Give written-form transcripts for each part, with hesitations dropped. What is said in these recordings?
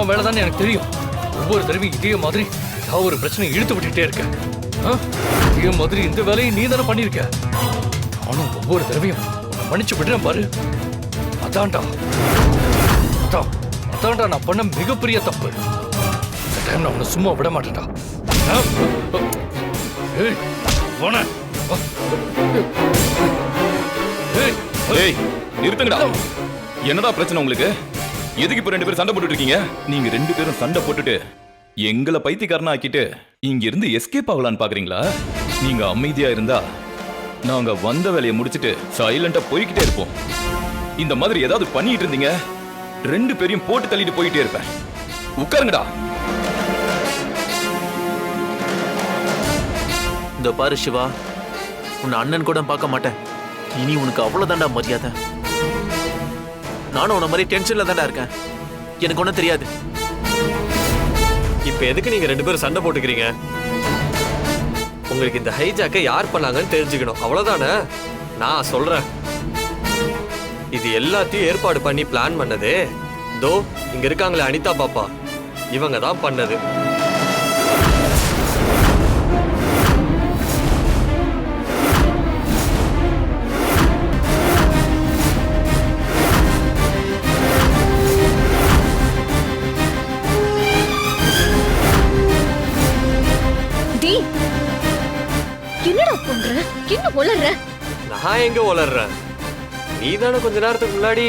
உன் வேலை தானே எனக்கு தெரியும். ஒவ்வொரு தடவையும் இதே மாதிரி ஏதாவது ஒரு பிரச்சனை இழுத்து விட்டுட்டே இருக்க. இதே மாதிரி இந்த வேலையை நீ தானே பண்ணிருக்க. நானும் ஒவ்வொரு தடவையும் உன்னை மன்னிச்சு விடுறேன் பாரு. அதான்டா நான் பண்ண மிகப்பெரிய தப்பு. இந்த டைம் நான் உன்னை சும்மா விட மாட்டேன்டா. நிறுத்துங்கடா. என்னடா பிரச்சனை உங்களுக்கு? எதுக்கு இப்ப 2 பேரும் சண்டை போட்டுட்டு இருக்கீங்க? நீங்க 2 பேரும் சண்டை போட்டுட்டு எங்களை பைத்தியக்காரனா ஆக்கிட்டு இங்க இருந்து எஸ்கேப் ஆகலான்னு பாக்குறீங்களா? நீங்க அமைதியா இருந்தா நாங்க வந்த வேலையை முடிச்சிட்டு சைலண்டா போய்கிட்டே இருப்போம். இந்த மாதிரி ஏதாவது பண்ணிட்டு இருந்தீங்க 2 பேரையும் போட்டு தள்ளிட்டு போயிட்டே இருப்பேன். உட்காருங்கடா. இந்த பாரு சிவா, உன்னை அண்ணன் கூட பார்க்க மாட்டேன். இனி உனக்கு அவ்வளவுதான்டா மரியாதை. நானும் உன்ன மாதிரி டென்ஷன்ல தான்டா இருக்கேன். எனக்கு ஒன்றும் தெரியாது. இப்ப எதுக்கு நீங்க 2 பேரும் சண்டை போட்டுக்கிறீங்க? உங்களுக்கு இந்த ஹைஜாக்கை யார் பண்ணாங்கன்னு தெரிஞ்சுக்கணும், அவ்வளவுதானே? நான் சொல்றேன், இது எல்லாத்தையும் ஏற்பாடு பண்ணி பிளான் பண்ணது தோ இங்க இருக்காங்களே அனிதா பாப்பா, இவங்க தான் பண்ணது. என்னடா பண்ற? என்ன உளறற? நான் எங்க உளறறேன்? நீ தானே கொஞ்ச நேரத்துக்கு முன்னாடி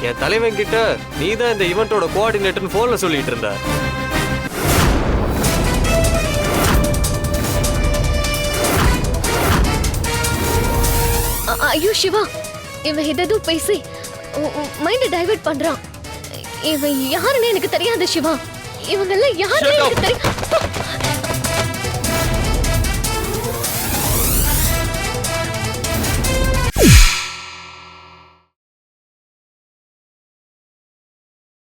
என் தலைவன் கிட்ட நீ தான் இந்த ஈவென்ட்டோட கோஆர்டினேட்டர்னு போன்ல சொல்லிட்டு இருந்த. ஐயோ சிவா, இவன் ஏதோ பேசி மைண்ட டைவர்ட் பண்றான். இவன் யாருன்னு எனக்கு தெரியாது சிவா. இவங்க எல்லாம் யாருன்னு எனக்கு தெரியும்.